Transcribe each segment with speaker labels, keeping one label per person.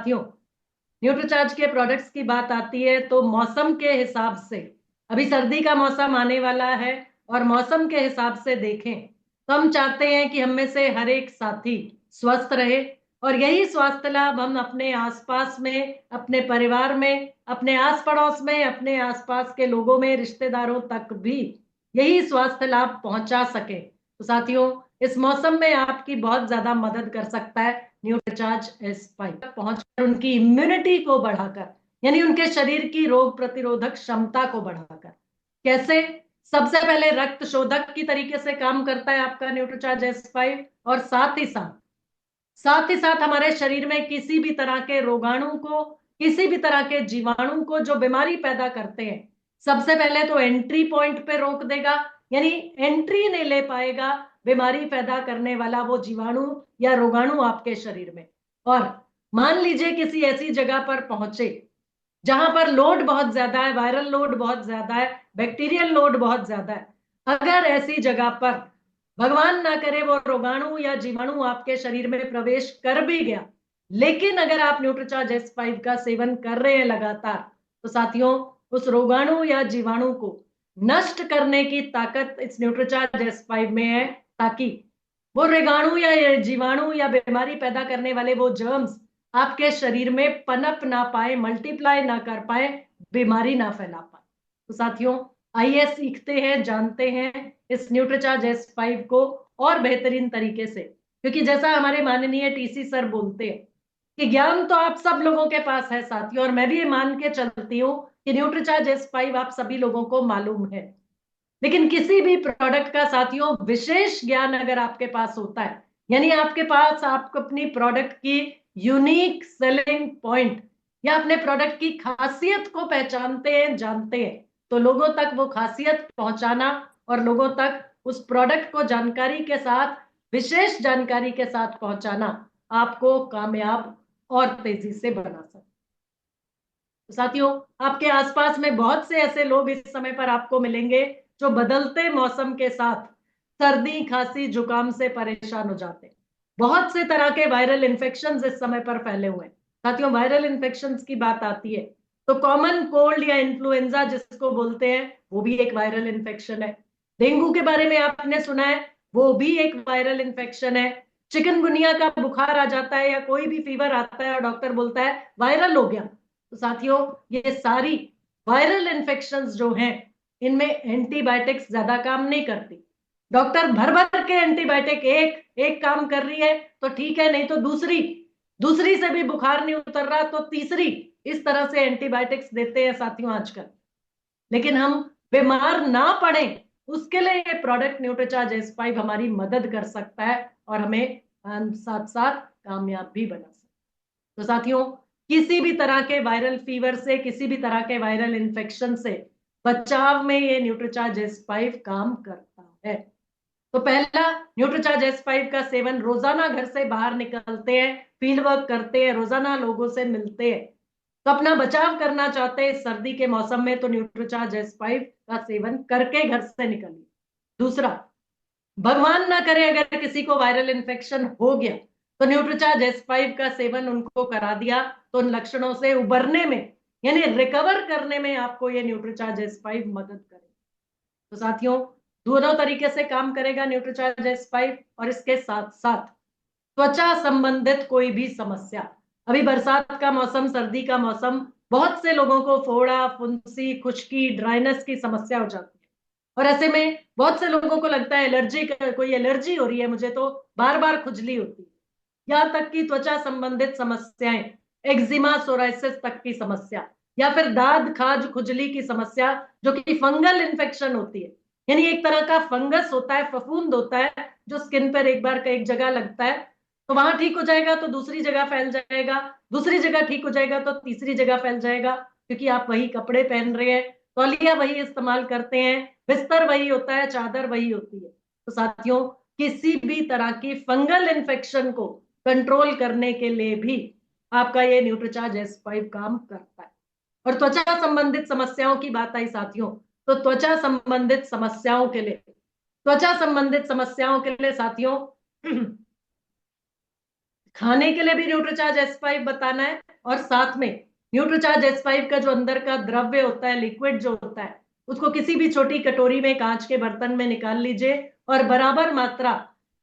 Speaker 1: साथियों, न्यूट्रीचार्ज के प्रोडक्ट्स की बात आती है तो मौसम के हिसाब से अभी सर्दी का मौसम आने वाला है और मौसम के हिसाब से देखें तो हम चाहते हैं कि हम में से हर एक साथी स्वस्थ रहे। और यही स्वास्थ्य लाभ हम अपने आसपास में, अपने परिवार में, अपने आस पड़ोस में, अपने आसपास के लोगों में, रिश्तेदारों तक भी यही स्वास्थ्य लाभ पहुंचा सके। तो साथियों, इस मौसम में आपकी बहुत ज्यादा मदद कर सकता है न्यूट्रीचार्ज S5 तक पहुंचकर उनकी इम्यूनिटी को बढ़ाकर, यानी उनके शरीर की रोग प्रतिरोधक क्षमता को बढ़ाकर। कैसे? सबसे पहले रक्त शोधक की तरीके से काम करता है आपका न्यूट्रीचार्ज S5, और साथ ही साथ हमारे शरीर में किसी भी तरह के रोगाणु को, किसी भी तरह के जीवाणु को जो बीमारी पैदा करते हैं, सबसे पहले तो एंट्री पॉइंट पे रोक देगा, यानी एंट्री नहीं ले पाएगा बीमारी पैदा करने वाला वो जीवाणु या रोगाणु आपके शरीर में। और मान लीजिए किसी ऐसी जगह पर पहुंचे जहां पर लोड बहुत ज्यादा है, वायरल लोड बहुत ज्यादा है, बैक्टीरियल लोड बहुत ज्यादा है, अगर ऐसी जगह पर भगवान ना करे वो रोगाणु या जीवाणु आपके शरीर में प्रवेश कर भी गया, लेकिन अगर आप न्यूट्रीचार्ज S5 का सेवन कर रहे हैं लगातार, तो साथियों, उस रोगाणु या जीवाणु को नष्ट करने की ताकत इस न्यूट्रीचार्ज S5 में है, ताकि वो रोगाणु या जीवाणु या बीमारी पैदा करने वाले वो जर्म्स आपके शरीर में पनप ना पाए, मल्टीप्लाई ना कर पाए, बीमारी ना फैला पाए। तो साथियों, आइए सीखते हैं, जानते हैं इस न्यूट्रीचार्ज S5 को और बेहतरीन तरीके से। क्योंकि जैसा हमारे माननीय TC सर बोलते हैं कि ज्ञान तो आप सब लोगों के पास है साथियों, और मैं भी ये मान के चलती हूँ कि न्यूट्रीचार्ज S5 आप सभी लोगों को मालूम है। लेकिन किसी भी प्रोडक्ट का साथियों विशेष ज्ञान अगर आपके पास होता है, यानी आपके पास आप अपनी प्रोडक्ट की यूनिक सेलिंग पॉइंट या अपने प्रोडक्ट की खासियत को पहचानते हैं, जानते हैं, तो लोगों तक वो खासियत पहुंचाना और लोगों तक उस प्रोडक्ट को जानकारी के साथ, विशेष जानकारी के साथ पहुंचाना आपको कामयाब और तेजी से बना सकता है। तो साथियों, आपके आसपास में बहुत से ऐसे लोग इस समय पर आपको मिलेंगे जो बदलते मौसम के साथ सर्दी, खांसी, जुकाम से परेशान हो जाते हैं। बहुत से तरह के वायरल इन्फेक्शंस इस समय पर फैले हुए हैं। साथियों, वायरल इन्फेक्शंस की बात आती है तो कॉमन कोल्ड या इन्फ्लुएंजा जिसको बोलते हैं, वो भी एक वायरल इन्फेक्शन है। डेंगू के बारे में आपने सुना है, वो भी एक वायरल इन्फेक्शन है। चिकनगुनिया का बुखार आ जाता है या कोई भी फीवर आता है और डॉक्टर बोलता है वायरल हो गया, तो साथियों, ये सारी वायरल इन्फेक्शंस जो हैं, इनमें एंटीबायोटिक्स ज्यादा काम नहीं करती। डॉक्टर भर भर के एंटीबायोटिक एक एक काम कर रही है तो ठीक है, नहीं तो दूसरी, दूसरी से भी बुखार नहीं उतर रहा तो तीसरी, इस तरह से एंटीबायोटिक्स देते हैं साथियों आजकल। लेकिन हम बीमार ना पड़े उसके लिए ये प्रोडक्ट न्यूट्रीचार्ज S5 हमारी मदद कर सकता है और हमें साथ साथ कामयाब भी बना सकता है। तो साथियों, किसी भी तरह के वायरल फीवर से, किसी भी तरह के वायरल इन्फेक्शन से बचाव में ये न्यूट्रीचार्ज S5 काम करता है। तो पहला, न्यूट्रीचार्ज S5 का सेवन रोजाना, घर से बाहर निकलते हैं, फील्ड वर्क करते हैं, रोजाना लोगों से मिलते हैं, तो अपना बचाव करना चाहते हैं सर्दी के मौसम में, तो न्यूट्रीचार्ज S5 का सेवन करके घर से निकलिए। दूसरा, भगवान ना करे अगर किसी को वायरल इन्फेक्शन हो गया तो न्यूट्रीचार्ज S5 का सेवन उनको करा दिया तो उन लक्षणों से उबरने में, यानी रिकवर करने में आपको ये न्यूट्रीचार्ज S5 मदद करेगा। तो साथियों, दोनों तरीके से काम करेगा न्यूट्रीचार्ज S5। और इसके साथ साथ त्वचा संबंधित कोई भी समस्या, अभी बरसात का मौसम, सर्दी का मौसम, बहुत से लोगों को फोड़ा, फुंसी, खुश्की, ड्राइनेस की समस्या हो जाती है। और ऐसे में बहुत से लोगों को लगता है एलर्जी, कोई एलर्जी हो रही है मुझे, तो बार बार खुजली होती है। यहाँ तक कि त्वचा संबंधित समस्याएं, एक्जिमा, सोराइसिस तक की समस्या, या फिर दाद, खाज, खुजली की समस्या, जो कि फंगल इन्फेक्शन होती है, यानी एक तरह का फंगस होता है, फफूंद होता है, जो स्किन पर एक बार का एक जगह लगता है, तो वहां ठीक हो जाएगा तो दूसरी जगह फैल जाएगा, दूसरी जगह ठीक हो जाएगा तो तीसरी जगह फैल जाएगा, क्योंकि आप वही कपड़े पहन रहे हैं, तौलिया वही इस्तेमाल करते हैं, बिस्तर वही होता है, चादर वही होती है। तो साथियों, किसी भी तरह की फंगल इन्फेक्शन को कंट्रोल करने के लिए भी आपका ये न्यूट्रीचार्ज S5 काम करता है। और त्वचा संबंधित समस्याओं की बात आई साथियों, तो त्वचा संबंधित समस्याओं के लिए, त्वचा संबंधित समस्याओं के लिए साथियों खाने के लिए भी न्यूट्रीचार्ज S5 बताना है, और साथ में न्यूट्रीचार्ज S5 का जो अंदर का द्रव्य होता है, लिक्विड जो होता है, उसको किसी भी छोटी कटोरी में, कांच के बर्तन में निकाल लीजिए और बराबर मात्रा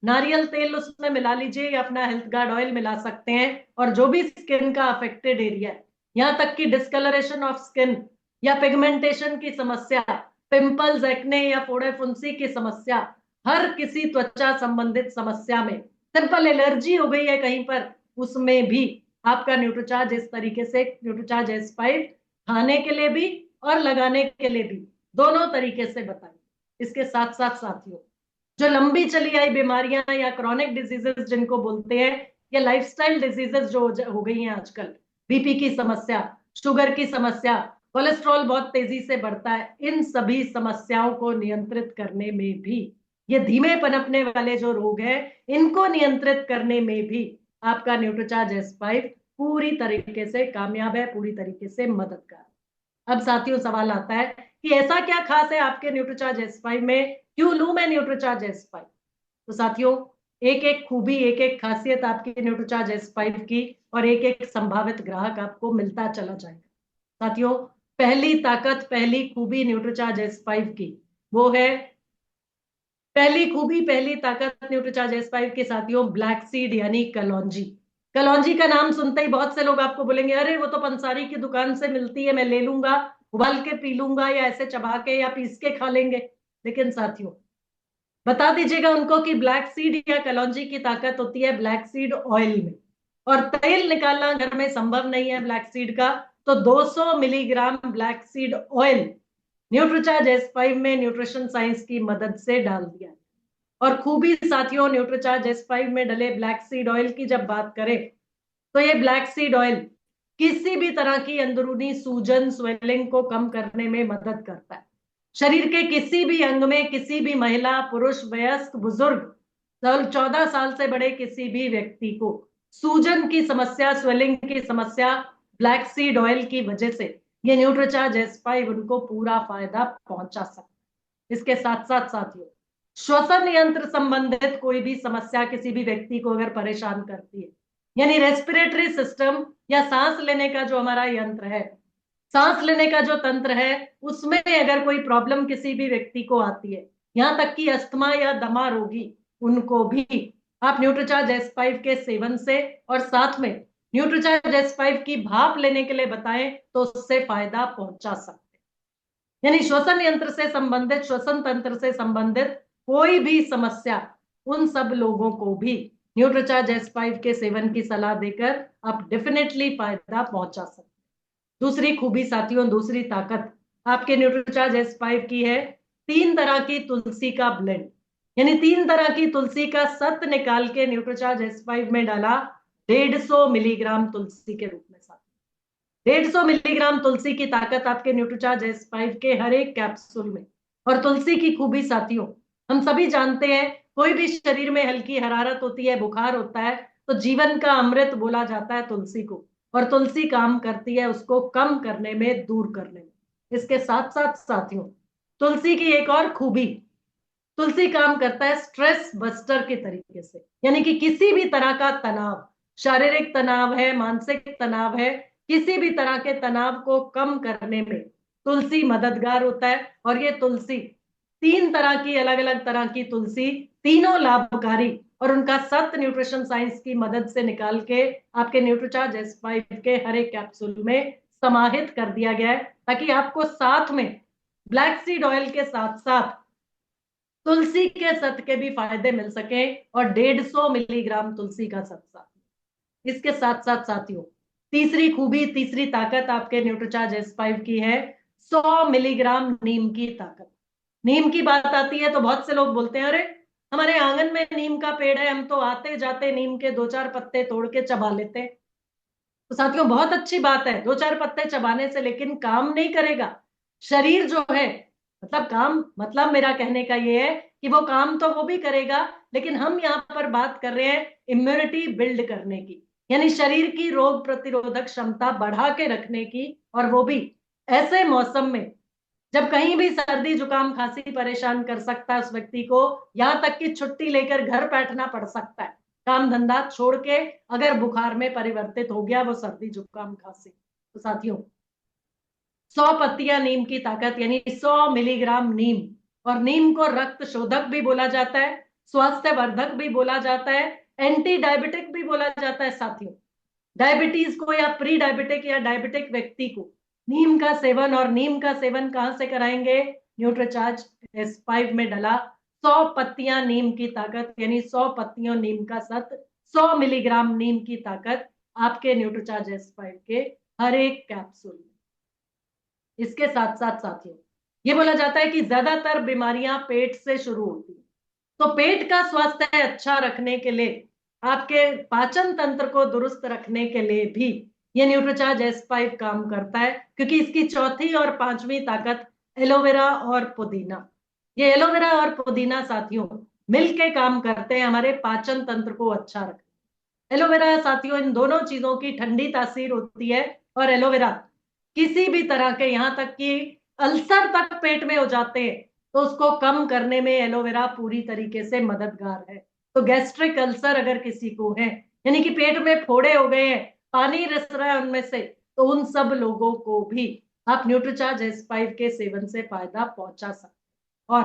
Speaker 1: नारियल तेल उसमें मिला लीजिए या अपना हेल्थ गार्ड ऑयल मिला सकते हैं। और जो भी स्किन का अफेक्टेड एरिया है, यहाँ तक कि डिस्कलरेशन ऑफ स्किन या पिगमेंटेशन की समस्या, पिंपल्स, एक्ने या फोड़े फुंसी की समस्या, हर किसी त्वचा संबंधित समस्या में, सिंपल एलर्जी हो गई है कहीं पर, उसमें भी आपका न्यूट्रीचार्ज इस तरीके से, न्यूट्रीचार्ज S5 खाने के लिए भी और लगाने के लिए भी, दोनों तरीके से बताइए। इसके साथ साथ साथियों, जो लंबी चली आई बीमारियां या क्रॉनिक डिजीजेस जिनको बोलते हैं, या लाइफस्टाइल डिजीजेस जो हो गई हैं आजकल, बीपी की समस्या, शुगर की समस्या, कोलेस्ट्रॉल बहुत तेजी से बढ़ता है, इन सभी समस्याओं को नियंत्रित करने में भी, ये धीमे पनपने वाले जो रोग हैं, इनको नियंत्रित करने में भी आपका न्यूट्रीचार्ज S5 पूरी तरीके से कामयाब है, पूरी तरीके से मददगार। अब साथियों सवाल आता है कि ऐसा क्या खास है आपके न्यूट्रीचार्ज S5 में, क्यों लूं मैं न्यूट्रीचार्ज S5? तो साथियों, एक एक खूबी, एक एक खासियत आपकी न्यूट्रीचार्ज S5 की और एक एक संभावित ग्राहक आपको मिलता चला जाएगा। साथियों, पहली ताकत, पहली खूबी न्यूट्रीचार्ज S5 की, वो है, पहली खूबी, पहली ताकत न्यूट्रीचार्ज S5 के साथियों, ब्लैक सीड यानी कलौंजी। कलौंजी का नाम सुनते ही बहुत से लोग आपको बोलेंगे, अरे वो तो पंसारी की दुकान से मिलती है, मैं ले लूंगा, उबाल के पी लूंगा या ऐसे चबा के या पीस के खा लेंगे। लेकिन साथियों, बता दीजिएगा उनको कि ब्लैक सीड या कलौंजी की ताकत होती है ब्लैक सीड ऑयल में, और तेल निकालना घर में संभव नहीं है ब्लैक सीड का, तो 200 milligram black seed oil Nutricharge S5 में न्यूट्रिशन साइंस की मदद से डाल दिया। और खूबी साथियों, न्यूट्रीचार्ज S5 में डले ब्लैक सीड ऑयल की जब बात करें, तो ये ब्लैक सीड ऑयल किसी भी तरह की अंदरूनी सूजन, स्वेलिंग को कम करने में मदद करता है। शरीर के किसी भी अंग में, किसी भी महिला, पुरुष, वयस्क, बुजुर्ग, 14 साल से बड़े किसी भी व्यक्ति को सूजन की समस्या, स्वेलिंग की समस्या, ब्लैक सीड ऑयल की वजह से ये न्यूट्रीचार्ज S5 उनको पूरा फायदा पहुंचा सकता है। इसके साथ साथ साथियों, श्वसन यंत्र संबंधित कोई भी समस्या किसी भी व्यक्ति को अगर परेशान करती है, यानी रेस्पिरेटरी सिस्टम या सांस लेने का जो हमारा यंत्र है, सांस लेने का जो तंत्र है, उसमें अगर कोई प्रॉब्लम किसी भी व्यक्ति को आती है, यहां तक कि अस्थमा या दमा रोगी, उनको भी आप न्यूट्रीचार्ज S5 के सेवन से और साथ में न्यूट्रीचार्ज S5 की भाप लेने के लिए बताएं तो उससे फायदा पहुंचा सकते हैं। यानी श्वसन यंत्र से संबंधित, श्वसन तंत्र से संबंधित कोई भी समस्या, उन सब लोगों को भी न्यूट्रीचार्ज S5 के सेवन की सलाह देकर आप डेफिनेटली फायदा पहुंचा सकते हैं। दूसरी खूबी साथियों, दूसरी ताकत आपके न्यूट्रीचार्ज S5 की है 3 तरह की तुलसी का ब्लेंड, यानी 3 तरह की तुलसी का सत निकाल के न्यूट्रीचार्ज S5 में डाला 150 मिलीग्राम तुलसी के रूप में। साथ 150 मिलीग्राम तुलसी की ताकत आपके न्यूट्रीचार्ज S5 के हर एक कैप्सूल में। और तुलसी की खूबी साथियों, हम सभी जानते हैं, कोई भी शरीर में हल्की हरारत होती है, बुखार होता है, तो जीवन का अमृत बोला जाता है तुलसी को, और तुलसी काम करती है उसको कम करने में, दूर करने में। इसके साथ साथ साथियों, तुलसी की एक और खूबी, तुलसी काम करता है स्ट्रेस बस्टर के तरीके से, यानी कि किसी भी तरह का तनाव, शारीरिक तनाव है, मानसिक तनाव है, किसी भी तरह के तनाव को कम करने में तुलसी मददगार होता है। और ये तुलसी 3 तरह की, अलग अलग तरह की तुलसी, तीनों लाभकारी, और उनका सत न्यूट्रिशन साइंस की मदद से निकाल के आपके न्यूट्रीचार्ज S5 के हर एक कैप्सूल में समाहित कर दिया गया है, ताकि आपको साथ में ब्लैक सीड ऑयल के साथ साथ तुलसी के सत के भी फायदे मिल सके, और 150 मिलीग्राम तुलसी का सत साथ। इसके साथ साथ साथियों, तीसरी खूबी, तीसरी ताकत आपके न्यूट्रीचार्ज S5 की है 100 मिलीग्राम नीम की ताकत। नीम की बात आती है तो बहुत से लोग बोलते हैं, अरे हमारे आंगन में नीम का पेड़ है, हम तो आते जाते नीम के 2-4 पत्ते तोड़ के चबा लेते हैं। तो साथियों, बहुत अच्छी बात है 2-4 पत्ते चबाने से, लेकिन काम नहीं करेगा। शरीर जो है, मतलब काम, मतलब मेरा कहने का ये है कि वो काम तो वो भी करेगा, लेकिन हम यहाँ पर बात कर रहे हैं इम्यूनिटी बिल्ड करने की, यानी शरीर की रोग प्रतिरोधक क्षमता बढ़ा के रखने की, और वो भी ऐसे मौसम में जब कहीं भी सर्दी जुकाम खांसी परेशान कर सकता है उस व्यक्ति को, यहां तक कि छुट्टी लेकर घर बैठना पड़ सकता है, काम धंधा छोड़ के अगर बुखार में परिवर्तित हो गया वो सर्दी जुकाम खांसी। तो साथियों 100 पत्तियां नीम की ताकत यानी 100 मिलीग्राम नीम, और नीम को रक्त शोधक भी बोला जाता है, स्वास्थ्य वर्धक भी बोला जाता है, एंटी डायबिटिक भी बोला जाता है। साथियों डायबिटीज को या प्री डायबिटिक या डायबिटिक व्यक्ति को नीम का सेवन, और नीम का सेवन कहां से कराएंगे? न्यूट्रीचार्ज S5 में डला 100 पत्तियां नीम की ताकत यानी 100 पत्तियों नीम का सत्व, 100 मिलीग्राम नीम की ताकत आपके न्यूट्रीचार्ज S5 के हर एक कैप्सूल में। इसके साथ साथ साथियों ये बोला जाता है कि ज्यादातर बीमारियां पेट से शुरू होती है, तो पेट का स्वास्थ्य अच्छा रखने के लिए, आपके पाचन तंत्र को दुरुस्त रखने के लिए भी ये न्यूट्रीचार्ज S5 काम करता है, क्योंकि इसकी चौथी और पांचवी ताकत एलोवेरा और पुदीना, ये एलोवेरा और पुदीना साथियों मिलके काम करते हैं हमारे पाचन तंत्र को अच्छा रखने। एलोवेरा साथियों इन दोनों चीजों की ठंडी तासीर होती है, और एलोवेरा किसी भी तरह के, यहां तक कि अल्सर तक पेट में हो जाते हैं तो उसको कम करने में एलोवेरा पूरी तरीके से मददगार है। तो गैस्ट्रिक अल्सर अगर किसी को है, यानी कि पेट में फोड़े हो गए हैं, पानी रिस रहा है उनमें से, तो उन सब लोगों को भी आप न्यूट्रीचार्ज S5 के सेवन से फायदा पहुंचा सकते हैं। और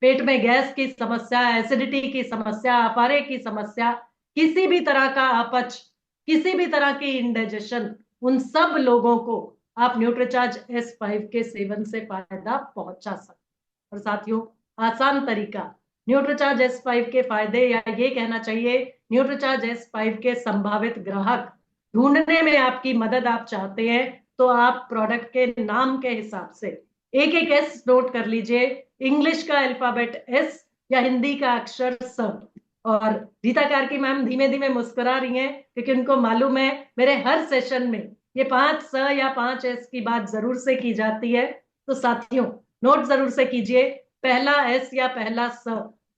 Speaker 1: पेट में गैस की समस्या, एसिडिटी की समस्या, अपारे की समस्या, किसी भी तरह का अपच, किसी भी तरह की इंडाइजेशन, उन सब लोगों को आप न्यूट्रीचार्ज S5 के सेवन से फायदा पहुंचा सकते हैं। और साथियों आसान तरीका, न्यूट्रीचार्ज S5 के फायदे, या ये कहना चाहिए न्यूट्रीचार्ज S5 के संभावित ग्राहक ढूंढने में आपकी मदद आप चाहते हैं, तो आप प्रोडक्ट के नाम के हिसाब से एक एक S नोट कर लीजिए, इंग्लिश का अल्फाबेट S या हिंदी का अक्षर स। और रीता कार्की मैम धीमे धीमे मुस्कुरा रही हैं, क्योंकि उनको मालूम है मेरे हर सेशन में ये 5 स या 5 S की बात जरूर से की जाती है। तो साथियों नोट जरूर से कीजिए, पहला S या पहला स,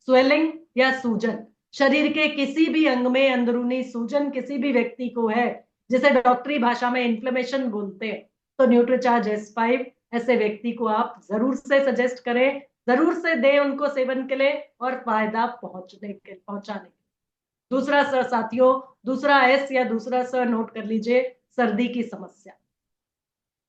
Speaker 1: स्वेलिंग या सूजन, शरीर के किसी भी अंग में अंदरूनी सूजन किसी भी व्यक्ति को है, जिसे डॉक्टरी भाषा में इन्फ्लेमेशन बोलते हैं, तो न्यूट्रीचार्ज S5 ऐसे व्यक्ति को आप जरूर से सजेस्ट करें, जरूर से दें उनको सेवन के लिए और फायदा पहुंचाने के। दूसरा स साथियों, दूसरा S या दूसरा स नोट कर लीजिए, सर्दी की समस्या,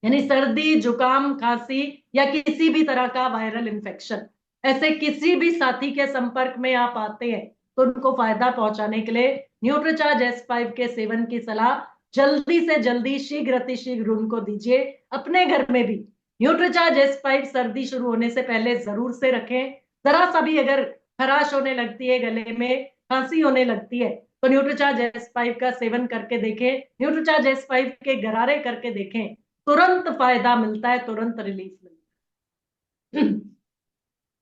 Speaker 1: यानी सर्दी जुकाम खांसी या किसी भी तरह का वायरल इंफेक्शन, ऐसे किसी भी साथी के संपर्क में आप आते हैं तो उनको फायदा पहुंचाने के लिए न्यूट्रीचार्ज S5 के सेवन की सलाह जल्दी से जल्दी शीघ्र अतिशीघ्र उनको दीजिए। अपने घर में भी न्यूट्रीचार्ज S5 सर्दी शुरू होने से पहले जरूर से रखें। जरा सा भी अगर खराश होने लगती है, गले में खांसी होने लगती है, तो न्यूट्रीचार्ज S5 का सेवन करके देखें, न्यूट्रीचार्ज S5 के गरारे करके देखें, तुरंत फायदा मिलता है, तुरंत रिलीफ मिलता है।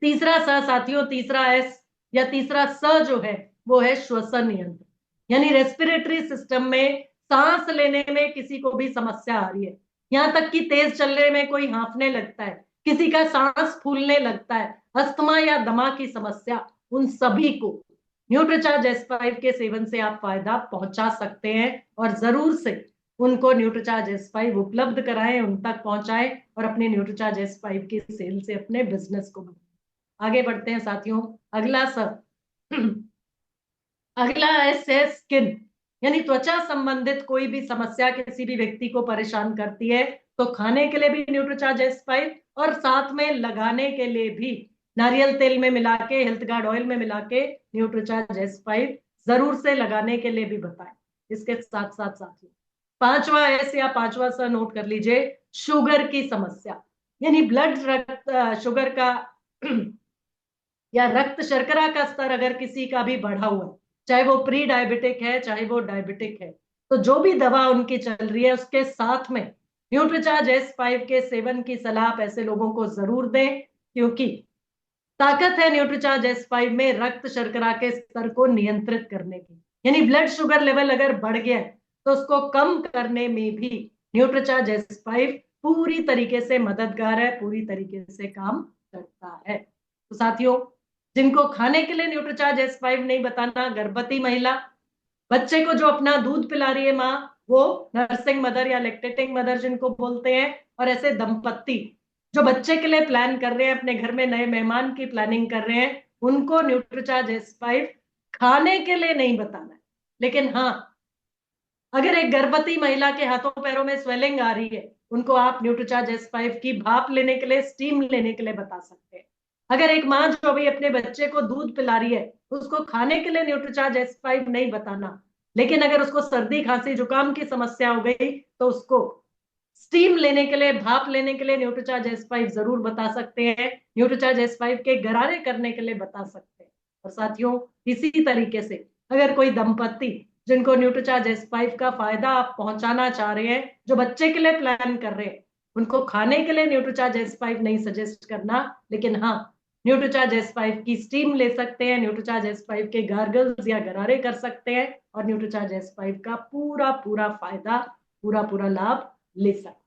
Speaker 1: तीसरा स साथियों, तीसरा S या तीसरा स जो है वो है श्वसन नियंत्रण, यानी रेस्पिरेटरी सिस्टम में सांस लेने में किसी को भी समस्या आ रही है, यहां तक कि तेज चलने में कोई हांफने लगता है, किसी का सांस फूलने लगता है, अस्थमा या दमा की समस्या, उन सभी को न्यूट्रीचार्ज S5 के सेवन से आप फायदा पहुंचा सकते हैं। और जरूर से उनको न्यूट्रीचार्ज S5 उपलब्ध कराएं, उन तक पहुंचाएं और अपने न्यूट्रीचार्ज S5 की सेल से अपने बिजनेस को बढ़ाएं। आगे बढ़ते हैं साथियों, अगला सब अगला है स्किन, यानी त्वचा संबंधित कोई भी समस्या किसी भी व्यक्ति को परेशान करती है तो खाने के लिए भी न्यूट्रीचार्ज S5 और साथ में लगाने के लिए भी नारियल तेल में मिला के, हेल्थ गार्ड ऑयल में मिला के न्यूट्रीचार्ज S5 जरूर से लगाने के लिए भी बताएं। इसके साथ साथ साथियों पांचवा S या पांचवा सा नोट कर लीजिए, शुगर की समस्या, यानी ब्लड शुगर का या रक्त शर्करा का स्तर अगर किसी का भी बढ़ा हुआ है, चाहे वो प्री डायबिटिक है चाहे वो डायबिटिक है, तो जो भी दवा उनकी चल रही है उसके साथ में न्यूट्रीचार्ज S5 के सेवन की सलाह आप ऐसे लोगों को जरूर दें, क्योंकि ताकत है न्यूट्रीचार्ज S5 में रक्त शर्करा के स्तर को नियंत्रित करने की, यानी ब्लड शुगर लेवल अगर बढ़ गया है तो उसको कम करने में भी न्यूट्रीचार्ज S5 पूरी तरीके से मददगार है, पूरी तरीके से काम करता है। तो साथियों जिनको खाने के लिए न्यूट्रीचार्ज S5 नहीं बताना, गर्भवती महिला, बच्चे को जो अपना दूध पिला रही है माँ, वो नर्सिंग मदर या लैक्टेटिंग मदर जिनको बोलते हैं, और ऐसे दंपत्ति जो बच्चे के लिए प्लान कर रहे हैं, अपने घर में नए मेहमान की प्लानिंग कर रहे हैं, उनको न्यूट्रीचार्ज S5 खाने के लिए नहीं बताना है। लेकिन हाँ, अगर एक गर्भवती महिला के हाथों पैरों में स्वेलिंग आ रही है, उनको आप न्यूट्रीचार्ज S5 की भाप लेने के लिए, स्टीम लेने के लिए बता सकते हैं। अगर एक माँ जो अभी अपने बच्चे को दूध पिला रही है, उसको खाने के लिए न्यूट्रीचार्ज S5 नहीं बताना। लेकिन अगर उसको सर्दी खांसी जुकाम की समस्या हो गई, तो उसको स्टीम लेने के लिए, भाप लेने के लिए न्यूट्रीचार्ज S5 जरूर बता सकते हैं। न्यूट्रीचार्ज S5 के गरारे करने के लिए बता सकते हैं। और साथियों, इसी तरीके से अगर कोई दंपत्ति जिनको न्यूट्रीचार्ज S5 का फायदा आप पहुंचाना चाह रहे हैं, जो बच्चे के लिए प्लान कर रहे हैं, उनको खाने के लिए न्यूट्रीचार्ज S5 नहीं सजेस्ट करना। लेकिन हाँ, न्यूट्रीचार्ज S5 की स्टीम ले सकते हैं, न्यूट्रीचार्ज S5 के गार्गल्स या गरारे कर सकते हैं, और न्यूट्रीचार्ज S5 का पूरा पूरा फायदा, पूरा पूरा लाभ ले सकते हैं।